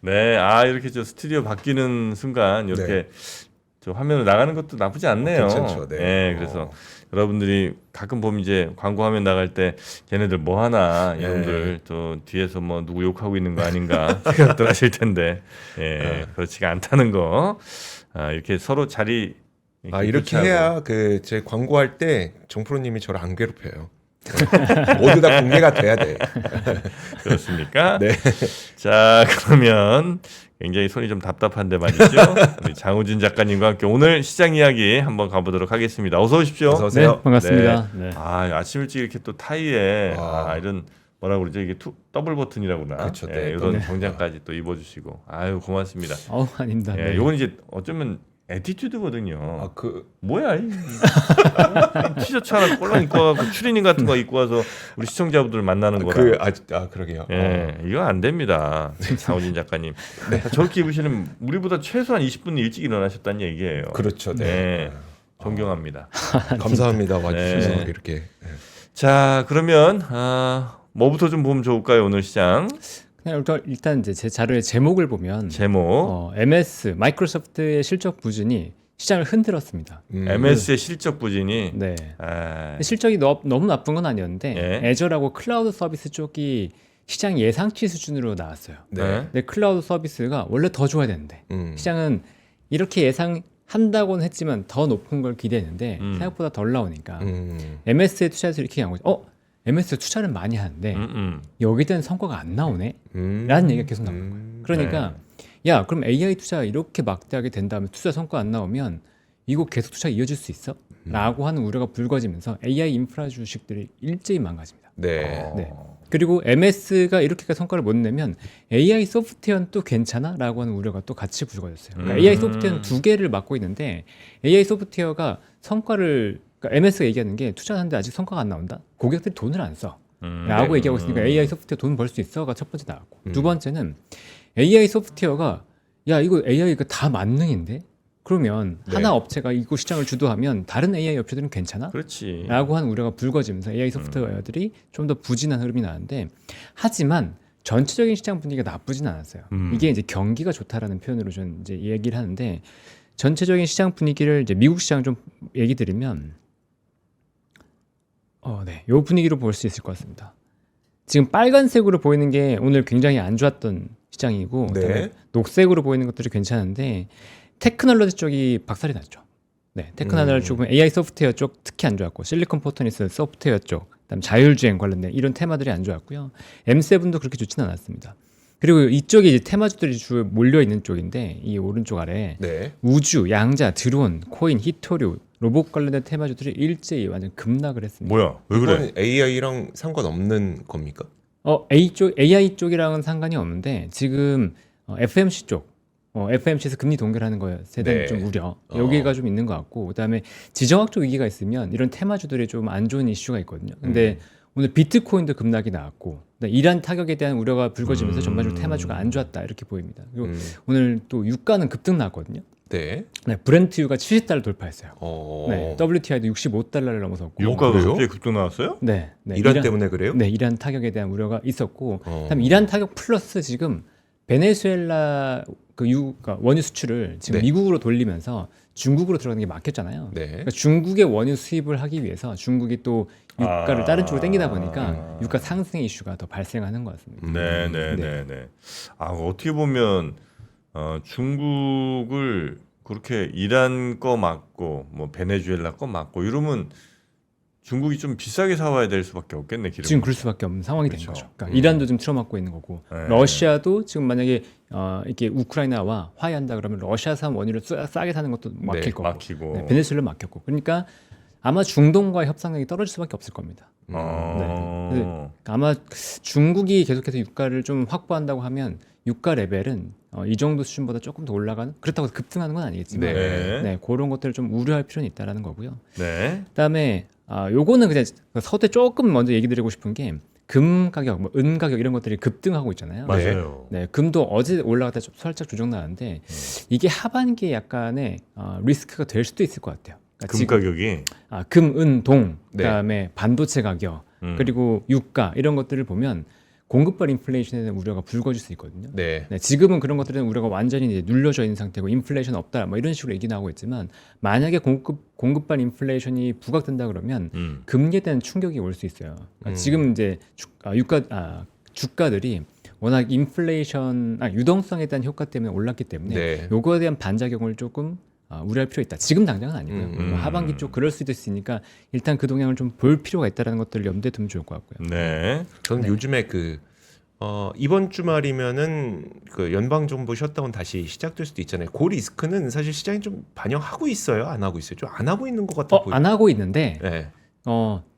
네, 이렇게 저 스튜디오 바뀌는 순간 이렇게 네. 저 화면으로 나가는 것도 나쁘지 않네요. 괜찮죠. 네. 네, 그래서 여러분들이 가끔 보면 이제 광고 화면 나갈 때 걔네들 뭐 하나 이분들 또 뒤에서 뭐 누구 욕하고 있는 거 아닌가 생각들 하실 텐데, 그렇지가 않다는 거. 이렇게 서로 자리 이렇게 교체하고. 해야 그 제 광고할 때 정프로님이 저를 안 괴롭혀요. 모두 다 공개가 돼야 돼. 그렇습니까? 네. 자, 그러면 굉장히 손이 좀 답답한데 말이죠. 우리 장우진 작가님과 함께 오늘 시장 이야기 한번 가보도록 하겠습니다. 어서 오십시오. 어서 오세요. 네, 반갑습니다. 네. 아침 일찍 이렇게 또 타이에 이런 뭐라 그러죠? 이게 더블 버튼이라구나. 그렇죠. 네, 이런 정장까지 또 입어주시고 고맙습니다. 아닙니다. 네. 요건 이제 어쩌면 에티튜드거든요. 뭐야 이 티셔츠 하나 꼴랑 입고 와서 추리닝 같은 거 입고 와서 우리 시청자분들 만나는 거라. 그러게요. 이거 안 됩니다. 장우진 작가님. 저렇게 입으시는 우리보다 최소한 20분 일찍 일어나셨다는 얘기예요. 그렇죠. 네. 존경합니다. 감사합니다. 와주셔서 이렇게. 자, 그러면 뭐부터 좀 보면 좋을까요? 오늘 시장 그냥 일단 이제 제 자료의 제목을 보면 제목 MS 마이크로소프트의 실적 부진이 시장을 흔들었습니다. MS의 실적 부진이 네. 실적이 너무 나쁜 건 아니었는데 애저라고 클라우드 서비스 쪽이 시장 예상치 수준으로 나왔어요. 근데 클라우드 서비스가 원래 더 좋아야 되는데 시장은 이렇게 예상한다고는 했지만 더 높은 걸 기대했는데 생각보다 덜 나오니까 MS에 투자해서 이렇게 한 거죠. MS 투자를 많이 하는데 여기에 대한 성과가 안 나오네? 라는 얘기가 계속 나오는 거예요. 그러니까 야, 그럼 AI 투자 이렇게 막대하게 된 다음에 투자 성과 안 나오면 이거 계속 투자 이어질 수 있어? 라고 하는 우려가 불거지면서 AI 인프라 주식들이 일제히 망가집니다. 네. 그리고 MS가 이렇게까지 성과를 못 내면 AI 소프트웨어는 또 괜찮아? 라고 하는 우려가 또 같이 불거졌어요. 그러니까 AI 소프트웨어는 두 개를 맡고 있는데 AI 소프트웨어가 성과를 그러니까 MS가 얘기하는 게 투자하는데 아직 성과가 안 나온다? 고객들이 돈을 안 써. 라고 얘기하고 있으니까 AI 소프트웨어 돈 벌 수 있어가 첫 번째 나왔고 두 번째는 AI 소프트웨어가 야 이거 AI가 다 만능인데? 그러면 하나 업체가 이거 시장을 주도하면 다른 AI 업체들은 괜찮아? 그렇지. 라고 하는 우려가 불거지면서 AI 소프트웨어들이 좀 더 부진한 흐름이 나는데 하지만 전체적인 시장 분위기가 나쁘진 않았어요. 이게 이제 경기가 좋다라는 표현으로 좀 이제 얘기를 하는데 전체적인 시장 분위기를 이제 미국 시장 좀 얘기 드리면 요 분위기로 볼 수 있을 것 같습니다. 지금 빨간색으로 보이는 게 오늘 굉장히 안 좋았던 시장이고 녹색으로 보이는 것들이 괜찮은데 테크놀로지 쪽이 박살이 났죠. 테크놀로지 쪽은 AI 소프트웨어 쪽 특히 안 좋았고 실리콘 포토니스 소프트웨어 쪽 그다음 자율주행 관련된 이런 테마들이 안 좋았고요. M7도 그렇게 좋지는 않았습니다. 그리고 이쪽이 이제 테마주들이 주로 몰려 있는 쪽인데 이 오른쪽 아래 우주, 양자, 드론, 코인, 히토류, 로봇 관련된 테마주들이 일제히 완전 급락을 했습니다. 뭐야? 왜 그래? AI랑 상관없는 겁니까? AI 쪽이랑은 상관이 없는데 지금 FMC 쪽, FMC에서 금리 동결하는 거에 대한 좀 우려 여기가 좀 있는 것 같고 그다음에 지정학적 위기가 있으면 이런 테마주들이 좀 안 좋은 이슈가 있거든요. 근데 오늘 비트코인도 급락이 나왔고 이란 타격에 대한 우려가 불거지면서 전반적으로 테마주가 안 좋았다 이렇게 보입니다. 그리고 오늘 또 유가는 급등 나왔거든요. 브렌트유가 $70 돌파했어요. WTI도 $65를 넘어섰고. 유가가 갑자기 급등 나왔어요? 이란 때문에 그래요? 이란 타격에 대한 우려가 있었고, 그다음 이란 타격 플러스 지금 베네수엘라 그러니까 원유 수출을 지금 미국으로 돌리면서 중국으로 들어가는 게 막혔잖아요. 그러니까 중국의 원유 수입을 하기 위해서 중국이 또 유가를 다른 쪽으로 당기다 보니까 유가 상승 이슈가 더 발생하는 것 같습니다. 네. 어떻게 보면 중국을 그렇게 이란 거 맞고 뭐 베네수엘라 거 맞고 이러면 중국이 좀 비싸게 사와야 될 수밖에 없겠네. 기름을. 지금 그럴 수밖에 없는 상황이 된 거죠. 그러니까 이란도 지금 틀어막고 있는 거고 러시아도 지금 만약에 이렇게 우크라이나와 화해한다 그러면 러시아산 원유를 싸게 사는 것도 막힐 거고 막히고. 베네수엘라 막혔고 그러니까 아마 중동과 협상력이 떨어질 수밖에 없을 겁니다. 아마 중국이 계속해서 유가를 좀 확보한다고 하면 유가 레벨은 이 정도 수준보다 조금 더 올라가는 그렇다고 급등하는 건 아니겠지만 그런 것들을 좀 우려할 필요는 있다라는 거고요. 그다음에 요거는 그냥 서두에 조금 먼저 얘기 드리고 싶은 게 금 가격, 뭐 은 가격 이런 것들이 급등하고 있잖아요. 맞아요. 금도 어제 올라갔다 좀 살짝 조정 나는데 이게 하반기에 약간의 리스크가 될 수도 있을 것 같아요. 그러니까 금 가격이 금, 은, 동, 그다음에 반도체 가격 그리고 유가 이런 것들을 보면 공급발 인플레이션에 대한 우려가 불거질 수 있거든요. 네. 네, 지금은 그런 것들에 대한 우려가 완전히 이제 눌려져 있는 상태고 인플레이션 없다 뭐 이런 식으로 얘기 나오고 있지만 만약에 공급발 인플레이션이 부각된다 그러면 금리에 대한 충격이 올 수 있어요. 그러니까 지금 이제 주가들이 워낙 유동성에 대한 효과 때문에 올랐기 때문에 네. 요거에 대한 반작용을 조금 우려할 필요 있다. 지금 당장은 아니고요. 뭐 하반기 쪽 그럴 수도 있으니까 일단 그 동향을 좀 볼 필요가 있다는 것들을 염두에 두면 좋을 것 같고요. 네. 저는 요즘에 이번 주말이면은 그 연방 정부 셧다운 다시 시작될 수도 있잖아요. 그 리스크는 사실 시장이 좀 반영하고 있어요, 안 하고 있어요? 좀 안 하고 있는 것 같아 보여요. 안 하고 있는데 네.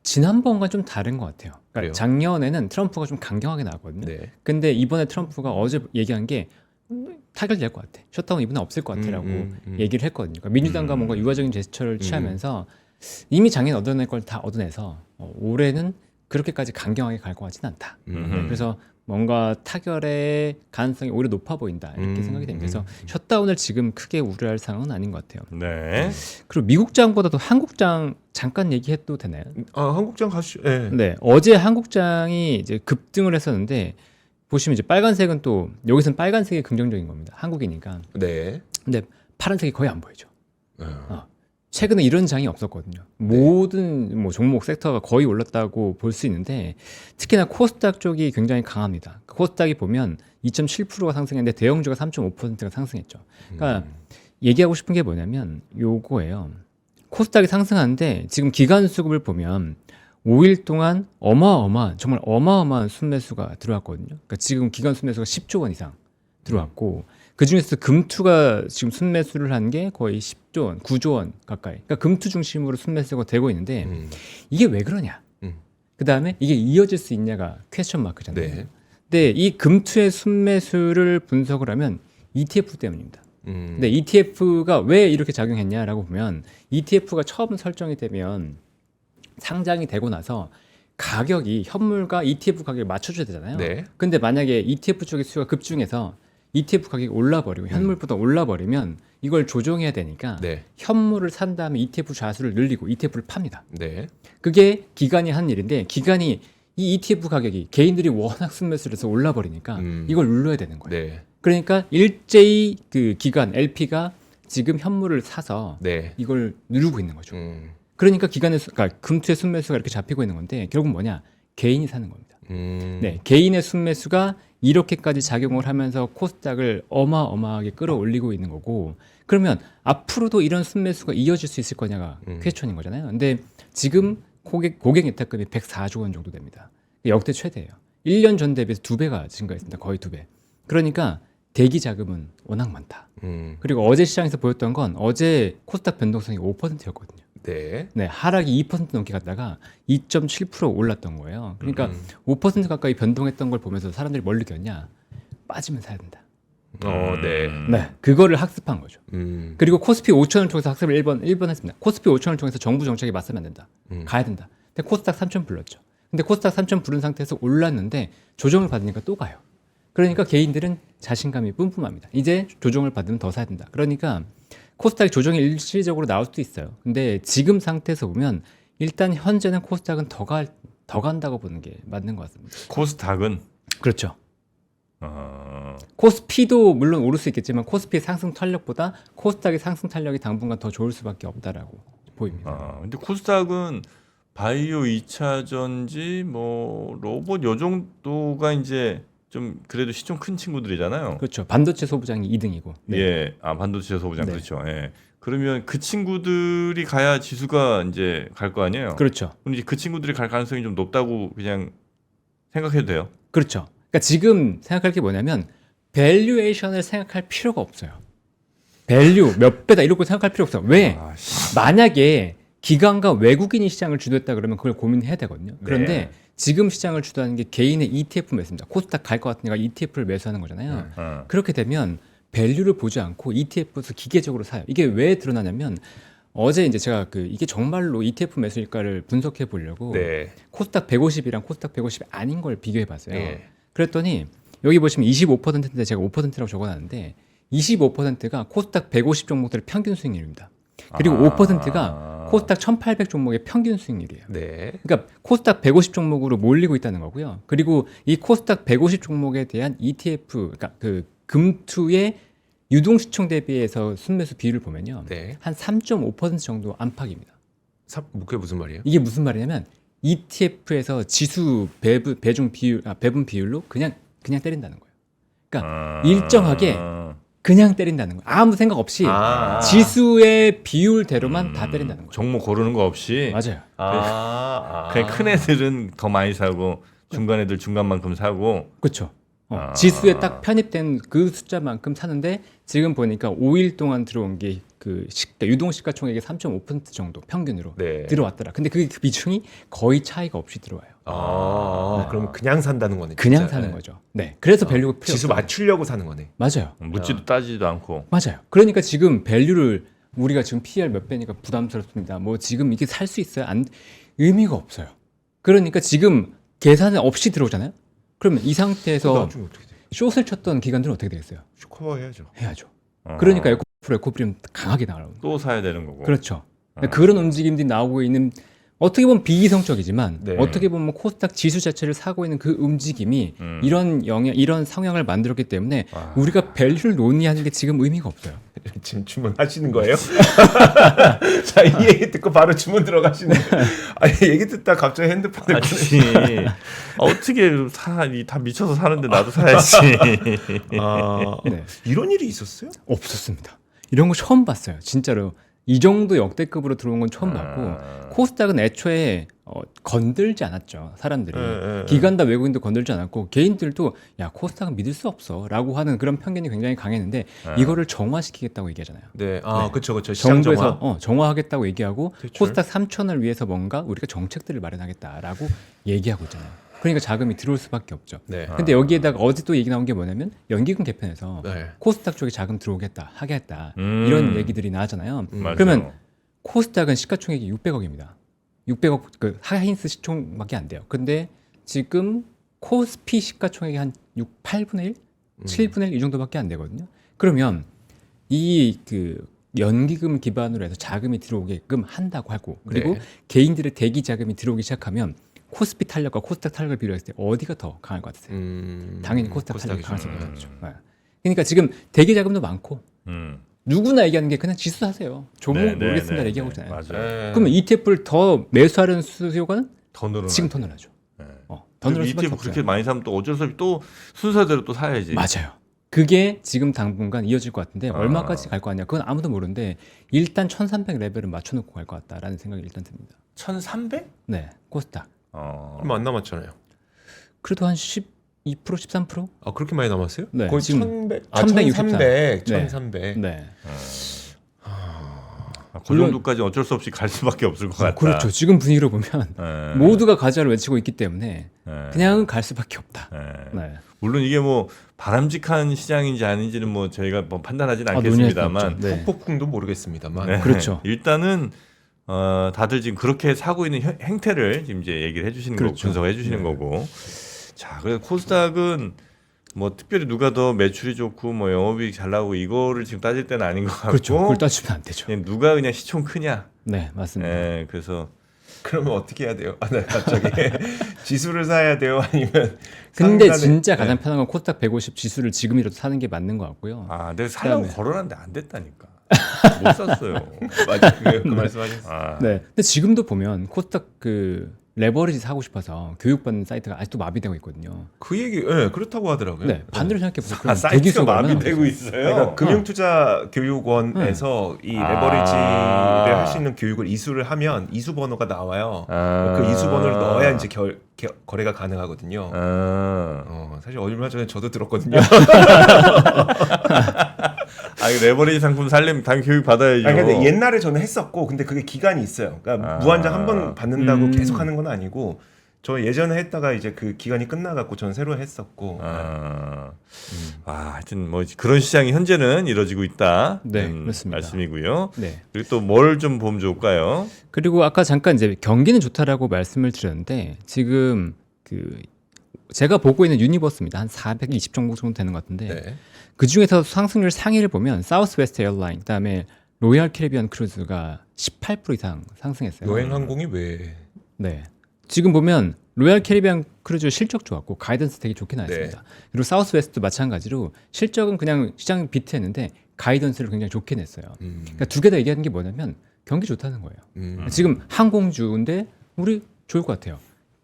지난번과 좀 다른 것 같아요. 그래요? 그러니까 작년에는 트럼프가 좀 강경하게 나왔거든요. 네. 근데 이번에 트럼프가 어제 얘기한 게 타결될 것 같아. 셧다운 이번에 없을 것 같아라고 얘기를 했거든요. 그러니까 민주당과 뭔가 유화적인 제스처를 취하면서 이미 작년 얻어낼 걸 다 얻어내서 올해는 그렇게까지 강경하게 갈 것 같지는 않다. 네, 그래서 뭔가 타결의 가능성이 오히려 높아 보인다 이렇게 생각이 됩니다. 그래서 셧다운을 지금 크게 우려할 상황은 아닌 것 같아요. 네. 그리고 미국장보다도 한국장 잠깐 얘기해도 되나요? 한국장 가시죠. 네. 네, 어제 한국장이 이제 급등을 했었는데 보시면 이제 빨간색은 또 여기서는 빨간색이 긍정적인 겁니다. 한국이니까. 네. 근데 파란색이 거의 안 보이죠. 최근에 이런 장이 없었거든요. 모든 뭐 종목 섹터가 거의 올랐다고 볼 수 있는데 특히나 코스닥 쪽이 굉장히 강합니다. 코스닥이 보면 2.7%가 상승했는데 대형주가 3.5%가 상승했죠. 그러니까 얘기하고 싶은 게 뭐냐면 요거예요. 코스닥이 상승하는데 지금 기간 수급을 보면 5일 동안 정말 어마어마한 순매수가 들어왔거든요. 그러니까 지금 기간 순매수가 10조 원 이상 들어왔고 그중에서 금투가 지금 순매수를 한 게 거의 10조 원, 9조 원 가까이. 그러니까 금투 중심으로 순매수가 되고 있는데 이게 왜 그러냐? 그 다음에 이게 이어질 수 있냐가 퀘스천 마크잖아요. 네. 근데 이 금투의 순매수를 분석을 하면 ETF 때문입니다. 근데 ETF가 왜 이렇게 작용했냐라고 보면 ETF가 처음 설정이 되면 상장이 되고 나서 가격이 현물과 ETF 가격을 맞춰줘야 되잖아요. 네. 근데 만약에 ETF 쪽의 수요가 급증해서 ETF 가격이 올라버리고 현물보다 올라버리면 이걸 조정해야 되니까 네. 현물을 산 다음에 ETF 좌수를 늘리고 ETF를 팝니다. 네. 그게 기관이 한 일인데 기관이 이 ETF 가격이 개인들이 워낙 순매수를 해서 올라버리니까 이걸 눌러야 되는 거예요. 네. 그러니까 일제히 그 기관 LP가 지금 현물을 사서 네. 이걸 누르고 있는 거죠. 그러니까 그러니까 금투의 순매수가 이렇게 잡히고 있는 건데 결국 뭐냐? 개인이 사는 겁니다. 네, 개인의 순매수가 이렇게까지 작용을 하면서 코스닥을 어마어마하게 끌어올리고 있는 거고 그러면 앞으로도 이런 순매수가 이어질 수 있을 거냐가 퀘스천인 거잖아요. 근데 지금 고객 예탁금이 104조 원 정도 됩니다. 역대 최대예요. 1년 전 대비해서 2배가 증가했습니다. 거의 2배. 그러니까 대기 자금은 워낙 많다. 그리고 어제 시장에서 보였던 건 어제 코스닥 변동성이 5%였거든요. 네. 네, 하락이 2% 넘게 갔다가 2.7% 올랐던 거예요. 그러니까 5% 가까이 변동했던 걸 보면서 사람들이 뭘 느꼈냐? 빠지면 사야 된다. 네. 네, 그거를 학습한 거죠. 그리고 코스피 5천을 통해서 학습을 1번 했습니다. 코스피 5천을 통해서 정부 정책에 맞서면 안 된다. 가야 된다. 근데 코스닥 3천 불렀죠. 근데 코스닥 3천 부른 상태에서 올랐는데 조정을 받으니까 또 가요. 그러니까 개인들은 자신감이 뿜뿜합니다. 이제 조정을 받으면 더 사야 된다. 그러니까 코스닥이 조정이 일시적으로 나올 수도 있어요. 근데 지금 상태에서 보면 일단 현재는 코스닥은 더 간다고 보는 게 맞는 것 같습니다. 코스닥은 그렇죠. 코스피도 물론 오를 수 있겠지만 코스피의 상승 탄력보다 코스닥의 상승 탄력이 당분간 더 좋을 수밖에 없다라고 보입니다. 근데 코스닥은 바이오 2차전지 뭐 로봇 요 정도가 이제 좀 그래도 시총 큰 친구들이잖아요. 그렇죠. 반도체 소부장이 2등이고. 네. 예, 반도체 소부장 네. 그렇죠. 예. 그러면 그 친구들이 가야 지수가 이제 갈 거 아니에요. 그렇죠. 그럼 이제 그 친구들이 갈 가능성이 좀 높다고 그냥 생각해도 돼요. 그렇죠. 그러니까 지금 생각할 게 뭐냐면 밸류에이션을 생각할 필요가 없어요. 밸류 몇 배다 이렇게 생각할 필요 없어요. 왜? 만약에 기관과 외국인이 시장을 주도했다 그러면 그걸 고민해야 되거든요. 그런데 네. 지금 시장을 주도하는 게 개인의 ETF 매수입니다. 코스닥 갈 것 같으니까 ETF를 매수하는 거잖아요. 그렇게 되면 밸류를 보지 않고 ETF에서 기계적으로 사요. 이게 왜 드러나냐면 어제 이제 제가 이게 정말로 ETF 매수일까를 분석해 보려고 네. 코스닥 150이랑 코스닥 150이 아닌 걸 비교해 봤어요. 네. 그랬더니 여기 보시면 25%인데 제가 5%라고 적어놨는데 25%가 코스닥 150 종목들의 평균 수익률입니다. 그리고 5%가 코스닥 1800 종목의 평균 수익률이에요. 네. 그러니까 코스닥 150 종목으로 몰리고 있다는 거고요. 그리고 이 코스닥 150 종목에 대한 ETF, 그러니까 그 금투의 유동 시총 대비해서 순매수 비율을 보면요. 네. 한 3.5% 정도 안팎입니다. 그게 무슨 말이에요? 이게 무슨 말이냐면 ETF에서 지수 배분 비율로 그냥 때린다는 거예요. 그러니까 일정하게 그냥 때린다는 거예요. 아무 생각 없이 지수의 비율대로만 다 때린다는 거예요. 종목 고르는 거 없이. 맞아요. 그냥 큰 애들은 더 많이 사고 중간 애들 중간만큼 사고. 그렇죠. 지수에 딱 편입된 그 숫자만큼 사는데 지금 보니까 5일 동안 들어온 게 그 유동 시가총액의 3.5% 정도 평균으로 네. 들어왔더라. 근데 그 비중이 거의 차이가 없이 들어와요. 그러면 그냥 산다는 거네. 그냥 진짜. 사는 거죠. 네. 그래서 밸류가 필요 지수 없어요. 맞추려고 사는 거네. 맞아요. 묻지도 따지지도 않고. 맞아요. 그러니까 지금 밸류를 우리가 지금 PER 몇 배니까 부담스럽습니다. 뭐 지금 이게 살 수 있어요? 의미가 없어요. 그러니까 지금 계산 없이 들어오잖아요. 그러면 이 상태에서 나중에 어떻게 돼? 숏을 쳤던 기관들은 어떻게 되겠어요? 커버해야죠. 해야죠. 그러니까 에코프리는 강하게 나가는 거예요. 또 사야 되는 거고. 그렇죠. 그런 움직임들이 나오고 있는 어떻게 보면 비이성적이지만 네. 어떻게 보면 코스닥 지수 자체를 사고 있는 그 움직임이 이런 성향을 만들었기 때문에 우리가 밸류를 논의하는 게 지금 의미가 없어요. 지금 주문하시는 거예요? 자, 이 얘기 듣고 바로 주문 들어가시는 거예요. 아니, 얘기 듣다 갑자기 핸드폰을 아니 어떻게 다 미쳐서 사는데 나도 사야지. 네. 이런 일이 있었어요? 없었습니다. 이런 거 처음 봤어요. 진짜로. 이 정도 역대급으로 들어온 건 처음 봤고 코스닥은 애초에 건들지 않았죠. 사람들이. 기관다 외국인도 건들지 않았고 개인들도 야 코스닥은 믿을 수 없어 라고 하는 그런 편견이 굉장히 강했는데 이거를 정화시키겠다고 얘기하잖아요. 네. 그렇죠. 시장 정부에서 정화. 정화하겠다고 얘기하고 대출. 코스닥 3천을 위해서 뭔가 우리가 정책들을 마련하겠다라고 얘기하고 있잖아요. 그러니까 자금이 들어올 수밖에 없죠. 네. 근데 여기에다가 어제 또 얘기 나온 게 뭐냐면 연기금 개편에서 네. 코스닥 쪽에 자금 들어오겠다 하겠다 이런 얘기들이 나왔잖아요. 맞아요. 그러면 코스닥은 시가총액이 600억입니다. 600억 그 하이인스 시총밖에 안 돼요. 근데 지금 코스피 시가총액이 한 8분의 1, 7분의 1 이 정도밖에 안 되거든요. 그러면 이 그 연기금 기반으로 해서 자금이 들어오게끔 한다고 하고 그리고 네. 개인들의 대기 자금이 들어오기 시작하면 코스피 탄력과 코스닥 탄력을 비교했을 때 어디가 더 강할 것 같으세요? 당연히 코스닥 탄력이 강할 수 있죠. 그러니까 지금 대기 자금도 많고 누구나 얘기하는 게 그냥 지수 사세요. 종목 모르겠습니다 얘기하고 있잖아요. 맞아요. 그러면 ETF를 더 매수하려는 수요가 더 늘어나. 지금 더 늘어나죠. 네. 더 늘어날 수밖에 ETF 없어요. 그렇게 많이 사면 또 어쩔 수 없이 또 순서대로 또 사야지. 맞아요. 그게 지금 당분간 이어질 것 같은데 얼마까지 갈 거 아니야? 그건 아무도 모르는데 일단 1300 레벨은 맞춰놓고 갈 것 같다라는 생각이 일단 듭니다. 1300? 네, 코스닥. 얼마 안 남았잖아요. 그래도 한 12%, 13%? 그렇게 많이 남았어요? 네, 거의 지금 1100, 1163. 1300. 네. 그 정도까지 어쩔 수 없이 갈 수밖에 없을 것 같다. 그렇죠. 지금 분위기로 보면 네. 모두가 가자를 외치고 있기 때문에 네. 그냥 갈 수밖에 없다. 네. 네. 물론 이게 뭐 바람직한 시장인지 아닌지는 뭐 저희가 뭐 판단하지는 않겠습니다만, 네. 폭풍도 모르겠습니다만. 네. 그렇죠. 일단은 다들 지금 그렇게 사고 있는 행태를 지금 이제 얘기를 해주시는 그렇죠. 거고 분석해 주시는 거고. 자, 그래서 코스닥은 뭐 특별히 누가 더 매출이 좋고 뭐 영업이익 잘 나오고 이거를 지금 따질 때는 아닌 것 같고. 그렇죠. 그걸 따지면 안 되죠. 그냥 누가 그냥 시총 크냐. 네, 맞습니다. 네, 그래서 그러면 어떻게 해야 돼요? 나 갑자기 지수를 사야 돼요? 아니면 근데 상단에- 진짜 네. 가장 편한 건 코스닥 150 지수를 지금이라도 사는 게 맞는 것 같고요. 내가 살려고 그다음에- 걸어놨는데 안 됐다니까. 못 샀어요. 맞아, 그 말씀하셨어요. 네. 근데 지금도 보면 코스닥 그 레버리지 사고 싶어서 교육받는 사이트가 아직도 마비되고 있거든요. 그 얘기, 그렇다고 하더라고요. 네, 반대로 생각해 보세요. 사이트가 마비되고 있어요. 그러니까 금융투자교육원에서 이 레버리지를 할 수 있는 교육을 이수를 하면 이수 번호가 나와요. 그 이수 번호를 넣어야 이제 거래가 가능하거든요. 사실 얼마 전에 저도 들었거든요. 레버리지 상품 살려면 당연히 교육 받아야죠. 근데 옛날에 저는 했었고, 근데 그게 기간이 있어요. 그러니까 무한정 한 번 받는다고 계속 하는 건 아니고, 저 예전에 했다가 이제 그 기간이 끝나갖고 저는 새로 했었고. 하여튼 뭐 그런 시장이 현재는 이루어지고 있다. 네, 그렇습니다. 말씀이고요. 네. 그리고 또 뭘 좀 보면 좋을까요? 그리고 아까 잠깐 이제 경기는 좋다라고 말씀을 드렸는데 지금 그 제가 보고 있는 유니버스입니다. 한 420 종목 정도 되는 것 같은데 네. 그 중에서 상승률 상위를 보면 사우스웨스트 에어라인, 그다음에 로얄 캐리비안 크루즈가 18% 이상 상승했어요. 여행 항공이 왜? 네. 지금 보면 로얄 캐리비안 크루즈 실적 좋았고 가이던스 되게 좋게 나왔습니다. 그리고 사우스웨스트도 마찬가지로 실적은 그냥 시장 비트했는데 가이던스를 굉장히 좋게 냈어요. 그러니까 두 개 다 얘기하는 게 뭐냐면 경기 좋다는 거예요. 지금 항공주인데 우리 좋을 것 같아요.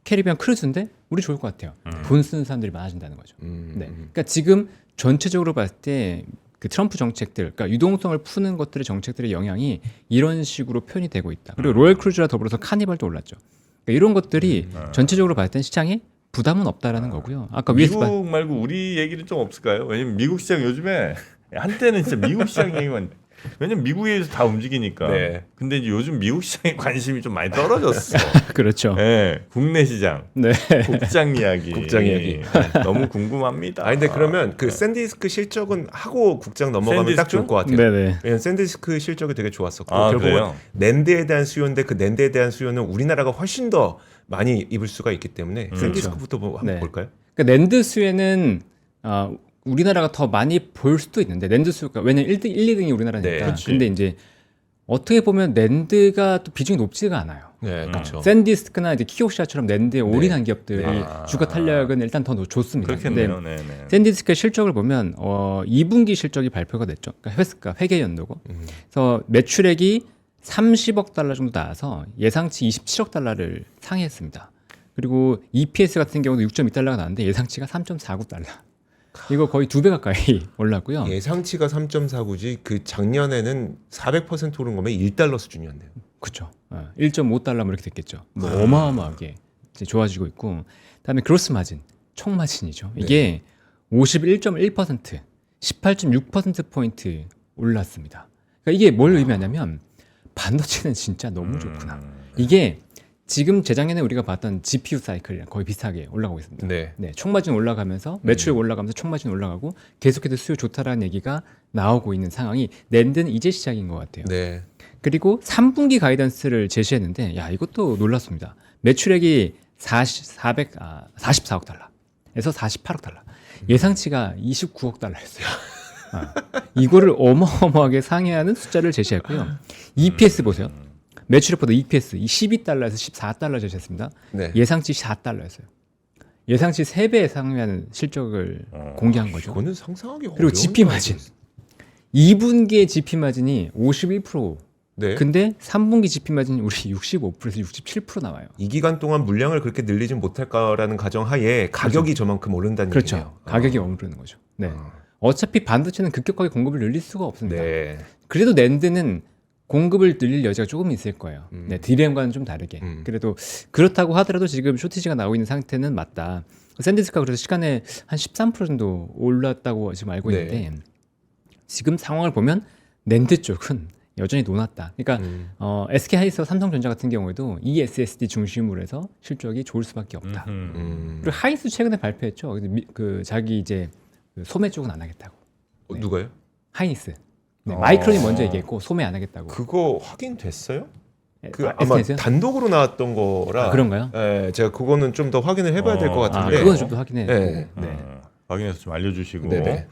캐리비안 크루즈인데 우리 좋을 것 같아요. 돈 쓰는 사람들이 많아진다는 거죠. 네. 그러니까 지금 전체적으로 봤을 때 그 트럼프 정책들, 그러니까 유동성을 푸는 것들의 정책들의 영향이 이런 식으로 표현이 되고 있다. 그리고 로열 크루즈와 더불어서 카니발도 올랐죠. 그러니까 이런 것들이 전체적으로 봤을 때 시장에 부담은 없다라는 거고요. 아까 위에서 미국 말고 우리 얘기는 좀 없을까요? 왜냐면 미국 시장 요즘에 한때는 진짜 미국 시장 얘기만 왜냐면 미국에서 다 움직이니까. 네. 근데 이제 요즘 미국 시장에 관심이 좀 많이 떨어졌어. 그렇죠. 네, 국내 시장, 네. 국장 이야기, 국장 이야기. 너무 궁금합니다. 아 근데 그러면 그 샌디스크 실적은 하고 국장 넘어가면 딱 샌디스크? 좋을 것 같아요. 네네. 왜냐면 샌디스크 실적이 되게 좋았었고 아, 결국은 그래요? 낸드에 대한 수요인데 그 낸드에 대한 수요는 우리나라가 훨씬 더 많이 입을 수가 있기 때문에 샌디스크부터 뭐 한번 네. 볼까요? 그러니까 낸드 수에는 우리나라가 더 많이 볼 수도 있는데 낸드 수가 왜냐면 1, 2등이 우리나라니까. 네, 그렇지. 근데 이제 어떻게 보면 낸드가 또 비중이 높지가 않아요. 네, 그렇죠. 샌디스크나 이제 키오시아처럼 낸드에 올인한 기업들이 네. 주가 탄력은 일단 더 좋습니다. 그렇겠네요. 근데 네네. 샌디스크의 실적을 보면 2분기 실적이 발표가 됐죠. 그러니까 회계 연도고. 그래서 매출액이 30억 달러 정도 나와서 예상치 27억 달러를 상회했습니다. 그리고 EPS 같은 경우도 6.2달러가 나왔는데 예상치가 3.49달러. 이거 거의 2배 가까이 올랐고요. 예상치가 3.49지 그 작년에는 400% 오른 거면 1달러 수준이었네요. 그렇죠. 1.5달러 뭐 이렇게 됐겠죠. 뭐 어마어마하게 이제 좋아지고 있고, 그다음에 그로스 마진, 총 마진이죠. 이게 51.1%, 18.6% 포인트 올랐습니다. 그러니까 이게 뭘 의미하냐면 반도체는 진짜 너무 좋구나. 이게 지금 재작년에 우리가 봤던 GPU 사이클이랑 거의 비슷하게 올라가고 있습니다. 네. 총마진 올라가면서 매출이 올라가면서 총마진 올라가고 계속해서 수요 좋다라는 얘기가 나오고 있는 상황이 낸드는 이제 시작인 것 같아요. 네. 그리고 3분기 가이던스를 제시했는데 야 이것도 놀랐습니다. 매출액이 44억 달러에서 48억 달러. 예상치가 29억 달러였어요. 이거를 어마어마하게 상회하는 숫자를 제시했고요. EPS 보세요. 매출액보다 EPS 12달러에서 14달러 제시했습니다. 네. 예상치 4달러였어요. 예상치 3배 상회하는 실적을 공개한 거죠. 이거는 상상하기 그리고 어려운 GP 마진. 2분기의 GP 마진이 51%. 네. 근데 3분기 GP 마진이 우리 65%에서 67% 나와요. 이 기간 동안 물량을 그렇게 늘리진 못할 거라는 가정 하에 가격이 저만큼 오른다는 그렇죠. 얘기네요. 가격이 오르는 거죠. 네. 어차피 반도체는 급격하게 공급을 늘릴 수가 없습니다. 네. 그래도 낸드는 공급을 늘릴 여지가 조금 있을 거예요. 네, 디램과는 좀 다르게. 그래도 그렇다고 하더라도 지금 쇼티지가 나오고 있는 상태는 맞다. 샌디스크가 그래서 시간에 한 13% 정도 올랐다고 지금 알고 있는데 지금 상황을 보면 낸드 쪽은 여전히 놓았다. 그러니까 SK 하이닉스와 삼성전자 같은 경우에도 이 SSD 중심으로 해서 실적이 좋을 수밖에 없다. 그리고 하이닉스 최근에 발표했죠. 그 자기 이제 그 소매 쪽은 안 하겠다고. 네. 누가요? 하이닉스. 네, 마이크론이 먼저 얘기했고 소매 안 하겠다고. 그거 확인됐어요? 그 아마 SK에서요? 단독으로 나왔던 거라. 그런가요? 네, 제가 그거는 좀 더 확인을 해봐야 될 것 같은데. 그건 좀 더 확인해. 네. 확인해서 좀 알려주시고. 네네.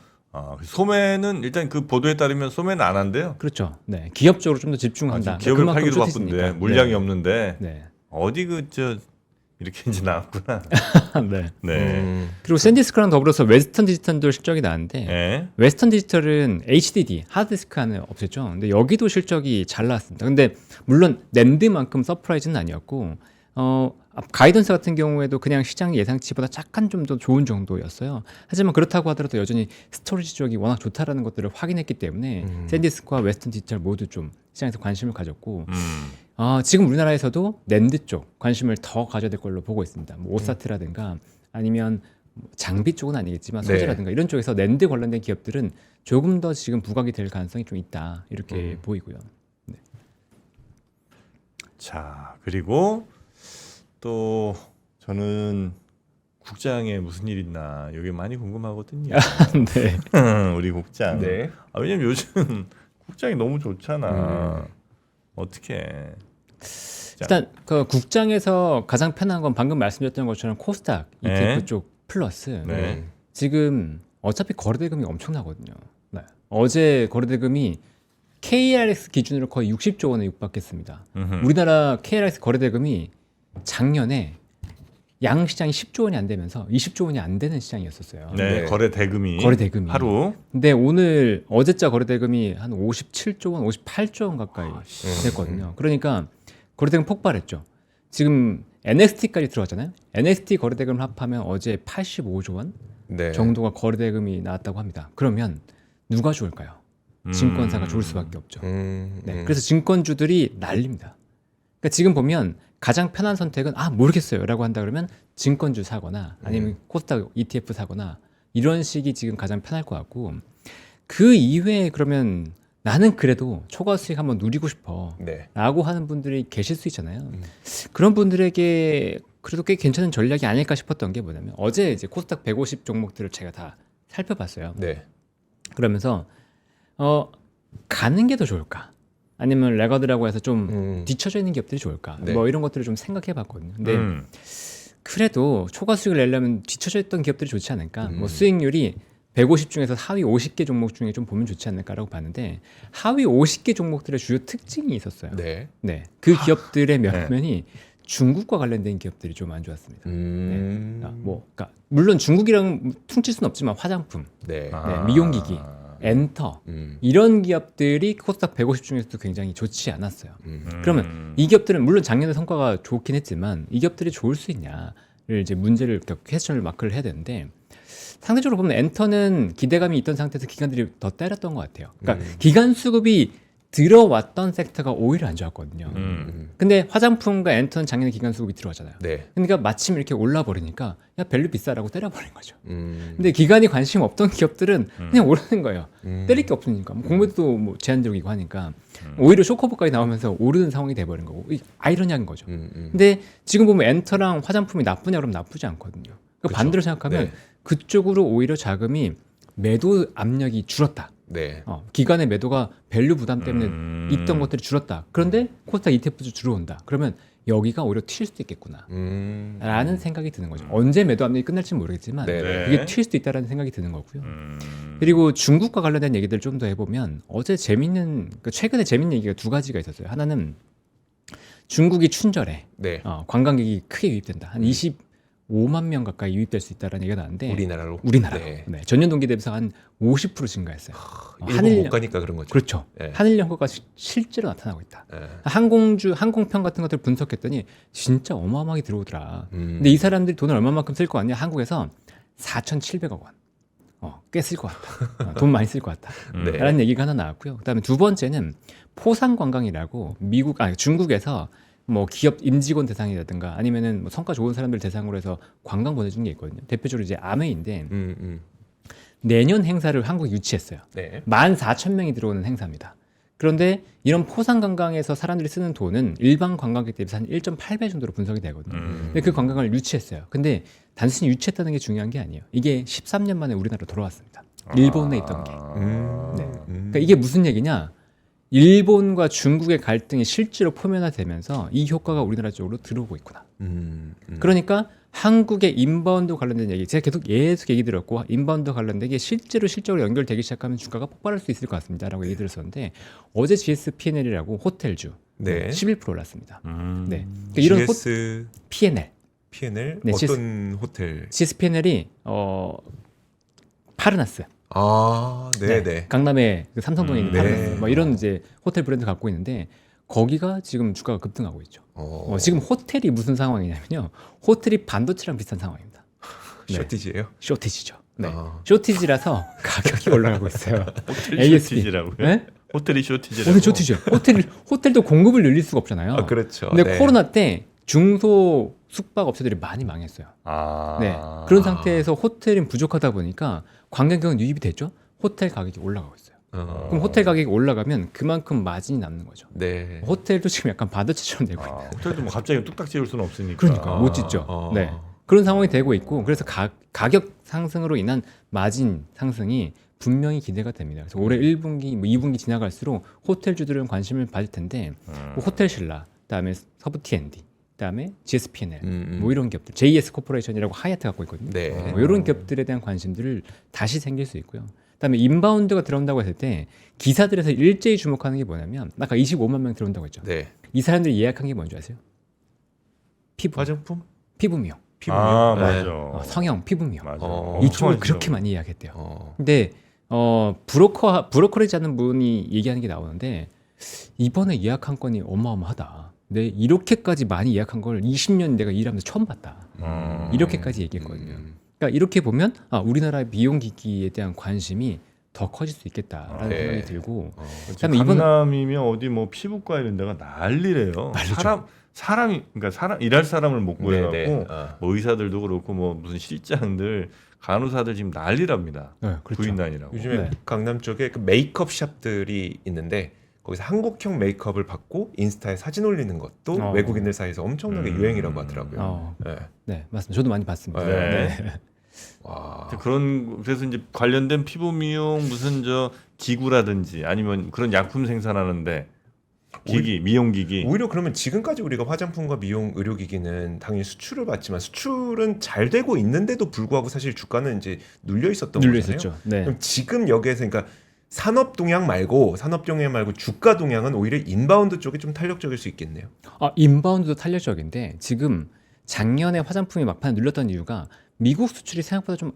소매는 일단 그 보도에 따르면 소매는 안 한대요. 그렇죠. 네, 기업적으로 좀 더 집중한다. 기업을 그만큼 팔기도 쇼티지니까. 바쁜데 물량이 네. 없는데 네. 어디 이렇게 이제 나왔구나. 네. 네. 그리고 샌디스크랑 더불어서 웨스턴 디지털도 실적이 나왔는데 네. 웨스턴 디지털은 HDD 하드디스크 하나 없었죠. 근데 여기도 실적이 잘 나왔습니다. 근데 물론 낸드만큼 서프라이즈는 아니었고 가이던스 같은 경우에도 그냥 시장 예상치보다 약간 좀 더 좋은 정도였어요. 하지만 그렇다고 하더라도 여전히 스토리지 쪽이 워낙 좋다라는 것들을 확인했기 때문에 샌디스크와 웨스턴 디지털 모두 좀 시장에서 관심을 가졌고 지금 우리나라에서도 낸드 쪽 관심을 더 가져야 될 걸로 보고 있습니다. 뭐 오사트라든가 아니면 장비 쪽은 아니겠지만 소재라든가 이런 쪽에서 낸드 관련된 기업들은 조금 더 지금 부각이 될 가능성이 좀 있다 이렇게 보이고요. 네. 자, 그리고 또 저는 국장에 무슨 일 있나 이게 많이 궁금하거든요. 네. 우리 국장. 네. 왜냐면 요즘 국장이 너무 좋잖아. 어떻게? 일단 그 국장에서 가장 편한 건 방금 말씀드렸던 것처럼 코스닥 ETF 네. 쪽 플러스 KRX 기준으로 거의 60조 원에 육박했습니다. 음흠. 우리나라 KRX 거래대금이 작년에 양 시장이 10조 원이 안 되면서 20조 원이 안 되는 시장이었었어요. 네, 네. 거래 대금이 하루. 근데 오늘 어제자 거래 대금이 한 57조 원, 58조 원 가까이 됐거든요. 그러니까 거래 대금 폭발했죠. 지금 NXT까지 들어갔잖아요. NXT 거래 대금을 합하면 어제 85조 원 네. 정도가 거래 대금이 나왔다고 합니다. 그러면 누가 좋을까요? 증권사가 좋을 수밖에 없죠. 네, 그래서 증권주들이 난립니다. 그러니까 지금 보면 가장 편한 선택은 모르겠어요라고 한다 그러면 증권주 사거나 아니면 코스닥 ETF 사거나 이런 식이 지금 가장 편할 것 같고 그 이외에 그러면 나는 그래도 초과 수익 한번 누리고 싶어라고 네. 하는 분들이 계실 수 있잖아요. 그런 분들에게 그래도 꽤 괜찮은 전략이 아닐까 싶었던 게 뭐냐면 어제 이제 코스닥 150 종목들을 제가 다 살펴봤어요. 네. 그러면서 가는 게 더 좋을까? 아니면 레거드라고 해서 좀 뒤쳐져 있는 기업들이 좋을까? 네. 뭐 이런 것들을 좀 생각해 봤거든요. 근데 그래도 초과 수익을 내려면 뒤쳐져 있던 기업들이 좋지 않을까? 뭐 수익률이 150 중에서 하위 50개 종목 중에 좀 보면 좋지 않을까라고 봤는데 하위 50개 종목들의 주요 특징이 있었어요. 네. 네. 그 기업들의 면면이 중국과 관련된 기업들이 좀 안 좋았습니다. 음. 그러니까 물론 중국이랑 퉁칠 수는 없지만 화장품, 네. 미용기기, 엔터 이런 기업들이 코스닥 150 중에서도 굉장히 좋지 않았어요. 그러면 이 기업들은 물론 작년에 성과가 좋긴 했지만 이 기업들이 좋을 수 있냐를 이제 문제를 퀘스천을 마크를 해야 되는데 상대적으로 보면 엔터는 기대감이 있던 상태에서 기관들이 더 때렸던 것 같아요. 그러니까 기관 수급이 들어왔던 섹터가 오히려 안 좋았거든요. 근데 화장품과 엔터는 작년에 기관 수급이 들어왔잖아요. 네. 그러니까 마침 이렇게 올라 버리니까 야 밸류 비싸라고 때려버린 거죠. 근데 기관이 관심 없던 기업들은 그냥 오르는 거예요. 때릴 게 없으니까 뭐 공매도 뭐 제한적이고 하니까 오히려 쇼커버까지 나오면서 오르는 상황이 돼버린 거고 아이러니한 거죠. 근데 지금 보면 엔터랑 화장품이 나쁘냐 그러면 나쁘지 않거든요. 그러니까 반대로 생각하면 네. 그쪽으로 오히려 자금이 매도 압력이 줄었다. 네. 기관의 매도가 밸류 부담 때문에 있던 것들이 줄었다. 그런데 코스닥 ETF도 들어온다. 그러면 여기가 오히려 튈 수도 있겠구나. 라는 생각이 드는 거죠. 언제 매도 압력이 끝날지 모르겠지만 네네. 그게 튈 수도 있다라는 생각이 드는 거고요. 그리고 중국과 관련된 얘기들 좀 더 해보면 어제 최근에 재밌는 얘기가 두 가지가 있었어요. 하나는 중국이 춘절에 네. 관광객이 크게 유입된다. 한 25만 명 가까이 유입될 수 있다라는 얘기가 나왔는데 우리나라로. 네. 전년 동기 대비해서 한 50% 증가했어요. 일본 못 가니까 그런 거죠. 그렇죠. 네. 한일 연고가 실제로 나타나고 있다. 네. 항공편 같은 것들 분석했더니 진짜 어마어마하게 들어오더라. 근데 이 사람들이 돈을 얼마만큼 쓸 것 같냐? 한국에서 4,700억 원. 꽤 쓸 것 같다. 돈 많이 쓸 것 같다. 네. 라는 얘기가 하나 나왔고요. 그다음에 두 번째는 포상관광이라고 중국에서 뭐 기업 임직원 대상이라든가 아니면은 뭐 성과 좋은 사람들 대상으로 해서 관광 보내준 게 있거든요. 대표적으로 이제 아메이인데 내년 행사를 한국에 유치했어요. 네. 14,000명이 들어오는 행사입니다. 그런데 이런 포상 관광에서 사람들이 쓰는 돈은 일반 관광객 대비해서 한 1.8배 정도로 분석이 되거든요. 근데 그 관광을 유치했어요. 근데 단순히 유치했다는 게 중요한 게 아니에요. 이게 13년 만에 우리나라로 돌아왔습니다. 일본에 있던 게. 네. 그러니까 이게 무슨 얘기냐? 일본과 중국의 갈등이 실제로 표면화되면서 이 효과가 우리나라 쪽으로 들어오고 있구나. 그러니까 한국의 인바운드 관련된 얘기, 제가 계속 얘기 드렸고 인바운드 관련된 게 실적으로 연결되기 시작하면 주가가 폭발할 수 있을 것 같습니다라고 얘기 드렸었는데 어제 GS P&L이라고 호텔주 네. 11% 올랐습니다. 네. 그러니까 이런 GS P&L, P&L 어떤 호텔? GS P&L이 파르나스. 네. 강남에 그 삼성동에 있는 파르나스. 네. 뭐 이런 이제 호텔 브랜드 갖고 있는데 거기가 지금 주가가 급등하고 있죠. 지금 호텔이 무슨 상황이냐면요. 호텔이 반도체랑 비슷한 상황입니다. 네. 쇼티지예요? 쇼티지죠. 네. 쇼티지라서 가격이 올라가고 있어요. 호텔이 쇼티지라고요? 네? 호텔이 쇼티지라고. 호텔 쇼티지요. 호텔도 공급을 늘릴 수가 없잖아요. 그렇죠. 근데 네. 코로나 때 중소 숙박 업체들이 많이 망했어요. 네. 그런 상태에서 호텔이 부족하다 보니까 관광객은 유입이 됐죠. 호텔 가격이 올라가고 있어요. 그럼 호텔 가격이 올라가면 그만큼 마진이 남는 거죠. 네. 호텔도 지금 약간 반도체처럼 되고 있는. 호텔도 뭐 갑자기 뚝딱 지을 수는 없으니까. 그러니까 못 짓죠. 네. 그런 상황이 되고 있고 그래서 가격 상승으로 인한 마진 상승이 분명히 기대가 됩니다. 그래서 올해 1분기, 뭐 2분기 지나갈수록 호텔주들은 관심을 받을 텐데 뭐 호텔신라, 그다음에 서부 T&D, 그다음에 GS P&L 뭐 이런 기업들, JS 코퍼레이션이라고 하얏트 갖고 있거든요. 네. 뭐 이런 기업들에 대한 관심들을 다시 생길 수 있고요. 그다음에 인바운드가 들어온다고 했을 때 기사들에서 일제히 주목하는 게 뭐냐면 아까 25만 명 들어온다고 했죠. 네. 이 사람들이 예약한 게 뭔지 아세요? 피부. 화장품? 피부 미용. 피부 아, 미용? 네. 맞아. 성형, 피부 미용. 맞아. 이쪽을 엄청 그렇게 하시더라고. 많이 예약했대요. 어. 근데 브로커리지 하는 분이 얘기하는 게 나오는데 이번에 예약한 건이 어마어마하다. 내 이렇게까지 많이 예약한 걸 20년 내가 일하면서 처음 봤다. 이렇게까지 얘기했거든요. 그러니까 이렇게 보면 우리나라의 미용 기기에 대한 관심이 더 커질 수 있겠다라는 네. 생각이 들고 그다음에 강남이면 어디 뭐 피부과 이런 데가 난리래요. 사람이 그러니까 일할 사람을 못 구해갖고 네네. 뭐 의사들도 그렇고 뭐 무슨 실장들 간호사들 지금 난리랍니다. 네, 그렇죠. 부인단이라고. 요즘에 네. 강남 쪽에 그 메이크업 샵들이 있는데 거기서 한국형 메이크업을 받고 인스타에 사진 올리는 것도 외국인들 사이에서 엄청나게 유행이라고 하더라고요. 네. 네, 맞습니다. 저도 많이 봤습니다. 네. 와. 그래서 이제 관련된 피부 미용 무슨 저 기구라든지 아니면 그런 약품 생산하는데 미용 기기. 오히려 그러면 지금까지 우리가 화장품과 미용 의료기기는 당연히 수출을 받지만 수출은 잘 되고 있는데도 불구하고 사실 주가는 이제 눌려 있었던 거잖아요. 있었죠. 네. 그럼 지금 여기에서 그러니까 산업 동향 말고 주가 동향은 오히려 인바운드 쪽이 좀 탄력적일 수 있겠네요. 인바운드도 탄력적인데 지금 작년에 화장품이 막판에 눌렸던 이유가 미국 수출이 생각보다 좀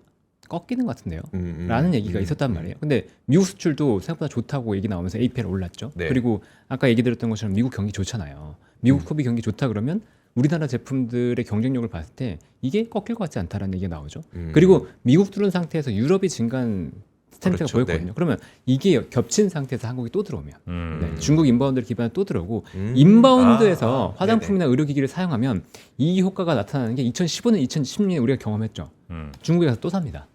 꺾이는 것 같은데요. 라는 얘기가 있었단 말이에요. 근데 미국 수출도 생각보다 좋다고 얘기 나오면서 APL 올랐죠. 네. 그리고 아까 얘기 드렸던 것처럼 미국 경기 좋잖아요. 미국 소비 경기 좋다 그러면 우리나라 제품들의 경쟁력을 봤을 때 이게 꺾일 것 같지 않다라는 얘기가 나오죠. 그리고 미국 뚫은 상태에서 유럽이 증가한 스탠드가 그렇죠. 보였거든요. 네. 그러면 이게 겹친 상태에서 한국이 또 들어오면 네, 중국 인바운드를 기반으로 또 들어오고 인바운드에서 화장품이나 의료기기를 사용하면 이 효과가 나타나는 게 2015년, 2016년에 우리가 경험했죠. 중국에 가서 또 삽니다.